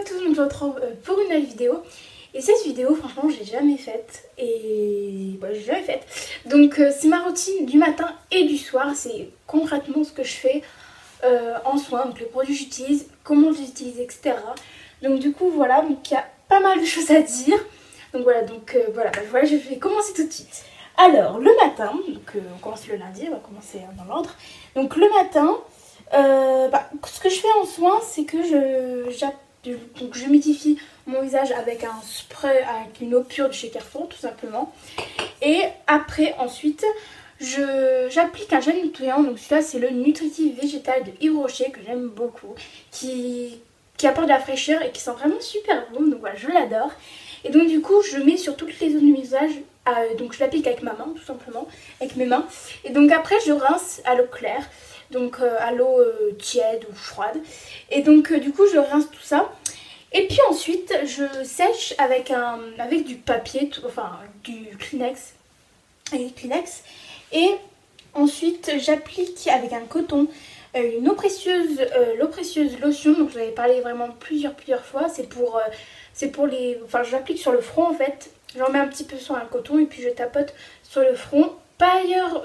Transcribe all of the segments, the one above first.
tous, donc je vous retrouve pour une nouvelle vidéo. Et cette vidéo, franchement, je l'ai jamais faite. Et bah, j'ai jamais faite. Donc c'est ma routine du matin et du soir. C'est concrètement ce que je fais en soins, donc les produits que j'utilise, comment je les utilise, etc. Donc du coup, voilà, donc il y a pas mal de choses à dire. Donc voilà, je vais commencer tout de suite. Alors, le matin, donc on commence le lundi, on va commencer dans l'ordre. Donc le matin, ce que je fais en soins, c'est que je humidifie mon visage avec un spray, avec une eau pure de chez Carrefour, tout simplement. Et après, ensuite, j'applique un gel nettoyant. Donc celui-là, c'est le Nutritive Végétal de Yves Rocher, que j'aime beaucoup, qui apporte de la fraîcheur et qui sent vraiment super bon. Donc voilà, je l'adore. Et donc du coup, je mets sur toutes les zones du visage. Donc je l'applique avec ma main, tout simplement, avec mes mains. Et donc après, je rince à l'eau claire, donc à l'eau tiède ou froide. Et donc du coup, je rince tout ça. Et puis ensuite, je sèche avec du papier, enfin du Kleenex. Avec Kleenex. Et ensuite, j'applique avec un coton une eau précieuse, l'eau précieuse lotion. Donc j'en avais parlé vraiment plusieurs fois. C'est pour les... Enfin, j'applique sur le front en fait. J'en mets un petit peu sur un coton et puis je tapote sur le front. Pas ailleurs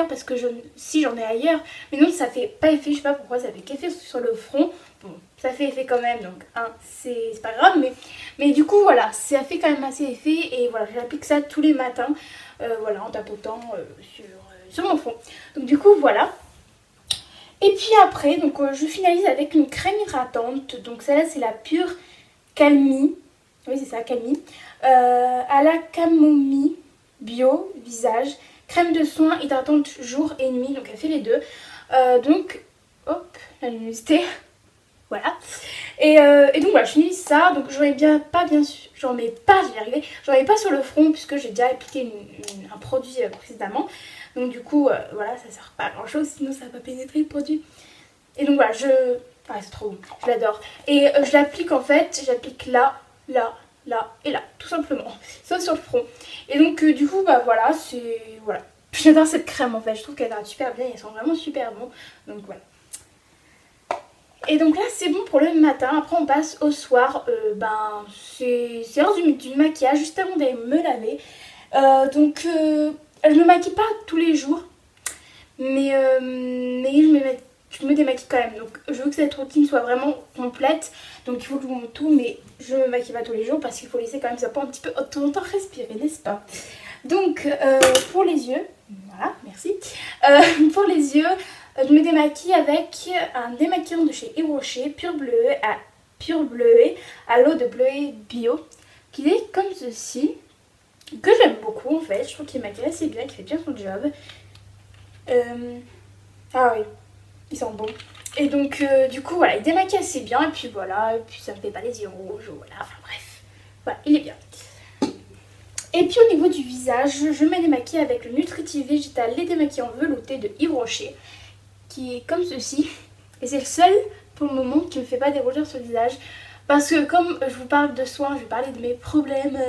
parce que si j'en ai ailleurs, mais non, ça fait pas effet. Je sais pas pourquoi ça fait qu'effet sur le front. Bon, ça fait effet quand même, donc hein, c'est pas grave, mais du coup voilà, ça fait quand même assez effet. Et voilà, j'applique ça tous les matins, voilà, en tapotant sur mon front. Donc du coup voilà. Et puis après, donc je finalise avec une crème hydratante. Donc celle-là, c'est la Pure Calmie. Oui, c'est ça, Calmie. À la camomille bio visage. Crème de soin hydratante jour et nuit. Donc elle fait les deux. Donc, hop, la luminosité. Voilà. Et donc voilà, je finis ça. Donc j'en ai j'en mets pas sur le front puisque j'ai déjà appliqué un produit précédemment. Donc du coup, voilà, ça sert pas à grand chose, sinon ça va pas pénétrer le produit. Et donc voilà, ah, c'est trop bon, je l'adore. Et je l'applique en fait, j'applique là et là, tout simplement. Sauf sur le front. Et donc du coup, bah voilà, voilà. J'adore cette crème en fait, je trouve qu'elle hydrate super bien, elle sent vraiment super bon. Donc voilà. Et donc là c'est bon pour le matin. Après on passe au soir. C'est l'heure du maquillage juste avant d'aller me laver. Je me maquille pas tous les jours, mais je me démaquille quand même. Donc je veux que cette routine soit vraiment complète. Donc il faut que je vous montre tout, mais je me maquille pas tous les jours parce qu'il faut laisser quand même sa peau un petit peu de temps en temps respirer, n'est-ce pas? Donc pour les yeux, voilà, merci. Pour les yeux, je me démaquille avec un démaquillant de chez Yves Rocher, Pure Bleuet, à l'eau de bleuet bio, qui est comme ceci, que j'aime beaucoup en fait. Je trouve qu'il maquille assez bien, qu'il fait bien son job. Ah oui, il sent bon. Et donc du coup voilà, il démaquille assez bien, et puis voilà, et puis ça me fait pas les yeux rouges, voilà, enfin bref. Voilà, il est bien. Et puis au niveau du visage, je me démaquille avec le Nutritive Végétal Les Démaquillants Veloutés de Yves Rocher, qui est comme ceci. Et c'est le seul pour le moment qui me fait pas des rougeurs sur le visage. Parce que comme je vous parle de soins, je vais parler de mes problèmes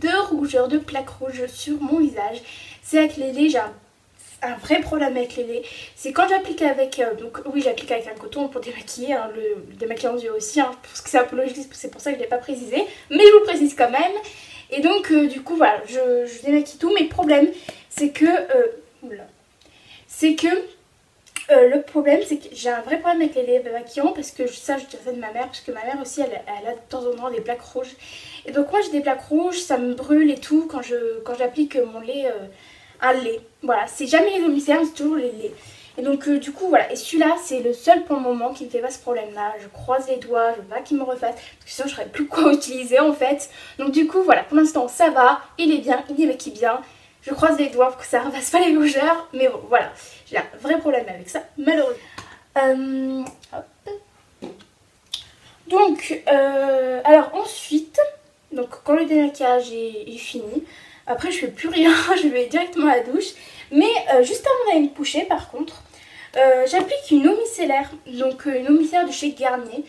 de rougeur, de plaques rouges sur mon visage. C'est avec les laits, j'ai un vrai problème avec les laits. C'est quand j'applique avec, donc oui, j'applique avec un coton pour démaquiller, hein, le démaquillant aux yeux aussi, hein, parce que c'est un peu logique, c'est pour ça que je ne l'ai pas précisé. Mais je vous le précise quand même. Et donc du coup voilà, je démaquille tout. Mais le problème c'est que, le problème c'est que j'ai un vrai problème avec les laits démaquillants, parce que ça je dirais ça de ma mère, parce que ma mère aussi elle a de temps en temps des plaques rouges. Et donc moi j'ai des plaques rouges, ça me brûle et tout quand j'applique mon lait, un lait. Voilà, c'est jamais les demi-cernes, c'est toujours les laits. Et donc du coup voilà, et celui-là c'est le seul pour le moment qui me fait pas ce problème là. Je croise les doigts, je veux pas qu'il me refasse, parce que sinon je saurais plus quoi utiliser en fait. Donc du coup voilà, pour l'instant ça va, il est bien, il démaquille bien. Je croise les doigts pour que ça ne refasse pas les rougeurs, mais bon voilà, j'ai un vrai problème avec ça malheureusement. Hop. Donc alors ensuite, donc quand le démaquillage est fini, après je fais plus rien, je vais directement à la douche. Mais juste avant d'aller me coucher par contre, j'applique une eau micellaire, donc une eau micellaire de chez Garnier.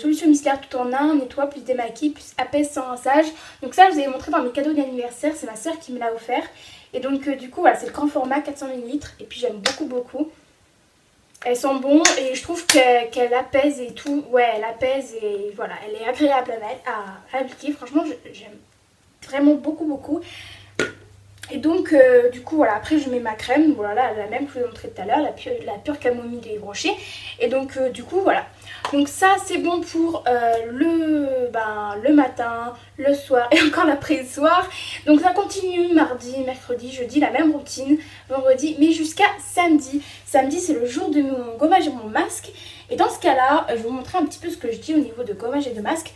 Solution micellaire tout en un, nettoie plus démaquille plus apaise sans rinçage. Donc ça je vous avais montré dans mes cadeaux d'anniversaire, c'est ma soeur qui me l'a offert. Et donc du coup voilà, c'est le grand format 400 ml et puis j'aime beaucoup. elles sont bonnes et je trouve qu'elle apaise et tout. Ouais, elle apaise et voilà, elle est agréable à appliquer. Franchement, j'aime vraiment beaucoup. Et donc, du coup, voilà, après je mets ma crème, voilà, la même que je vous ai montré tout à l'heure, la pure camomille des brochets. Et donc, du coup, voilà. Donc ça, c'est bon pour le matin, le soir et encore l'après-soir. Donc ça continue mardi, mercredi, jeudi, la même routine, vendredi, mais jusqu'à samedi. Samedi, c'est le jour de mon gommage et mon masque. Et dans ce cas-là, je vais vous montrer un petit peu ce que je dis au niveau de gommage et de masque.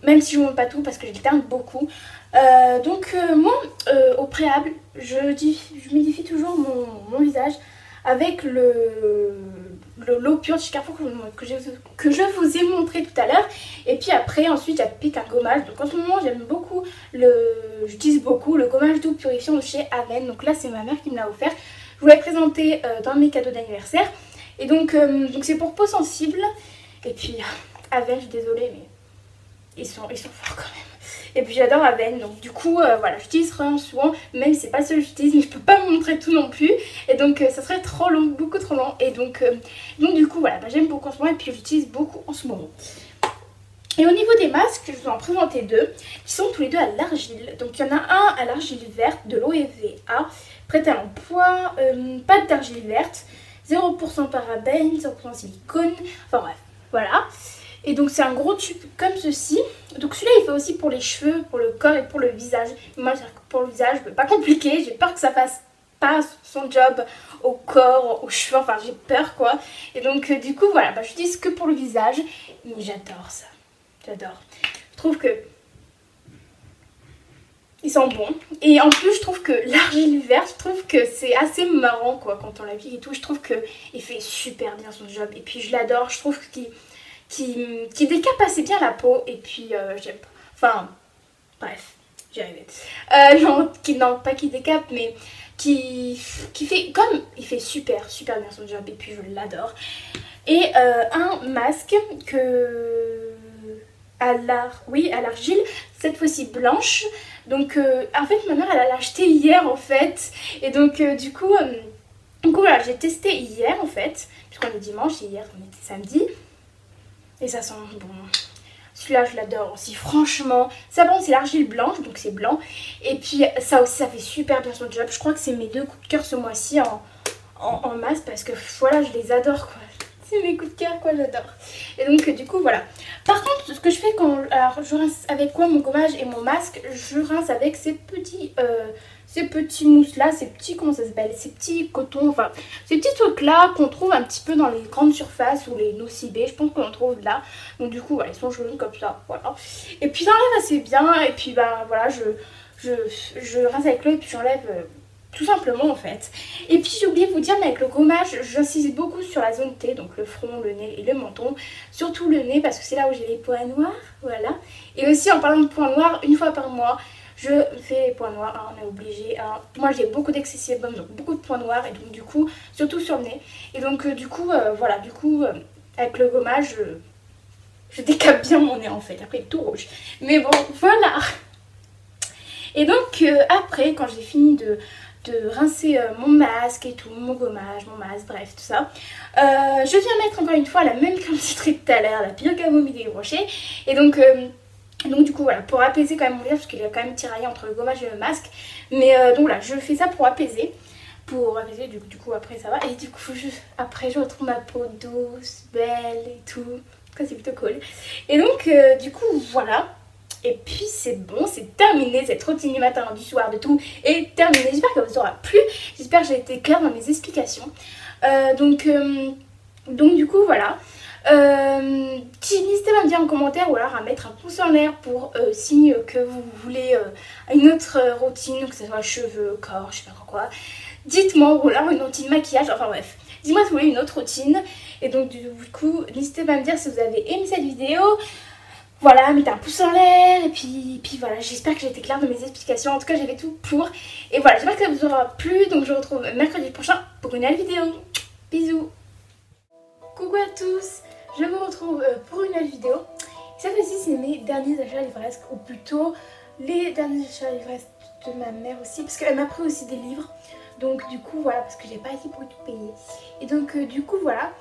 Même si je ne vous montre pas tout parce que j'alterne beaucoup. Moi, au préalable, je modifie toujours mon visage avec l'eau pure de chez Carrefour que je vous ai montré tout à l'heure. Et puis après, ensuite, j'applique un gommage. Donc en ce moment, j'utilise beaucoup le gommage doux purifiant de chez Aven. Donc là, c'est ma mère qui me l'a offert. Je vous l'ai présenté dans mes cadeaux d'anniversaire. Et donc c'est pour peau sensible. Et puis, Aven, je suis désolée, mais ils sont forts quand même. Et puis j'adore Aven, donc du coup voilà, j'utilise vraiment souvent, même si c'est pas ce que j'utilise, mais je peux pas vous montrer tout non plus. Et donc ça serait trop long, beaucoup trop long. Et donc du coup voilà, j'aime beaucoup en ce moment et puis j'utilise beaucoup en ce moment. Et au niveau des masques, je vous en présenter deux, qui sont tous les deux à l'argile. Donc il y en a un à l'argile verte de l'OEVA, prêt à l'emploi, pâte d'argile verte, 0% parabènes, 0% silicone, enfin bref, voilà. Et donc c'est un gros tube comme ceci. Donc celui-là il fait aussi pour les cheveux, pour le corps et pour le visage. Moi pour le visage, pas compliqué, j'ai peur que ça fasse pas son job au corps, aux cheveux, enfin j'ai peur quoi. Et donc du coup voilà, j'utilise que pour le visage. Mais j'adore ça, j'adore. Je trouve que ils sont bons. Et en plus je trouve que l'argile verte, je trouve que c'est assez marrant quoi quand on l'applique et tout. Je trouve qu'il fait super bien son job. Et puis je l'adore, je trouve qu'il qui décape assez bien la peau et puis j'aime pas. Enfin, bref, j'y arrivais. Non, pas qui décape, mais qui fait comme il fait super bien son job et puis je l'adore. Et un masque à l'argile, cette fois-ci blanche. Donc en fait ma mère elle l'a acheté hier en fait. Et donc du coup voilà, j'ai testé hier en fait, puisqu'on est dimanche et hier on était samedi. Et ça sent bon. Celui-là, je l'adore aussi. Franchement, ça bon, c'est l'argile blanche, donc c'est blanc. Et puis, ça aussi, ça fait super bien son job. Je crois que c'est mes deux coups de cœur ce mois-ci en masse parce que voilà, je les adore quoi. C'est mes coups de cœur quoi, j'adore. Et donc, du coup, voilà. Par contre, ce que je fais quand je rince avec quoi mon gommage et mon masque, je rince avec ces petits mousses là, ces petits, comment ça s'appelle, ces petits cotons, enfin ces petits trucs là qu'on trouve un petit peu dans les grandes surfaces ou les nocibés, je pense qu'on en trouve là. Donc du coup voilà, ils sont jaunes comme ça, voilà. Et puis j'enlève assez bien et puis voilà, je rince avec l'eau et puis j'enlève tout simplement en fait. Et puis j'ai oublié de vous dire, mais avec le gommage, j'insiste beaucoup sur la zone T, donc le front, le nez et le menton. Surtout le nez parce que c'est là où j'ai les points noirs, voilà. Et aussi en parlant de points noirs, une fois par mois, je fais les points noirs, hein, on est obligé. Hein. Moi j'ai beaucoup d'excès sébum, donc beaucoup de points noirs et donc du coup, surtout sur le nez. Et donc du coup, voilà, du coup, avec le gommage, je décape bien mon nez en fait. Après il est tout rouge. Mais bon, voilà. Et donc après, quand j'ai fini de rincer mon masque et tout, mon gommage, mon masque, bref, tout ça. Je viens mettre encore une fois la même crème citrée tout à l'heure, la pure camomille des brochets. Et donc du coup voilà, pour apaiser quand même mon visage, parce qu'il est quand même tiraillé entre le gommage et le masque. Mais donc voilà, je fais ça pour apaiser. Du coup après ça va. Et du coup après je retrouve ma peau douce, belle et tout. Ça c'est plutôt cool. Et donc du coup voilà. Et puis c'est bon, c'est terminé, cette routine du matin, du soir, de tout est terminée. J'espère que ça vous aura plu, j'espère que j'ai été claire dans mes explications. Donc du coup voilà. N'hésitez pas à me dire en commentaire ou alors à mettre un pouce en l'air pour signe que vous voulez une autre routine, que ce soit cheveux, corps, je sais pas trop quoi. Dites-moi, ou alors une routine maquillage, enfin bref. Dites-moi si vous voulez une autre routine. Et donc du coup, n'hésitez pas à me dire si vous avez aimé cette vidéo. Voilà, mettez un pouce en l'air et puis voilà, j'espère que j'ai été claire dans mes explications. En tout cas, j'ai fait tout pour. Et voilà, j'espère que ça vous aura plu. Donc je vous retrouve mercredi prochain pour une nouvelle vidéo. Bisous. Coucou à tous, je vous retrouve pour une nouvelle vidéo. Cette fois-ci, c'est mes derniers achats livresques, ou plutôt les derniers achats livresques de ma mère aussi, parce qu'elle m'a pris aussi des livres. Donc du coup voilà, parce que j'ai pas assez pour tout payer. Et donc du coup voilà.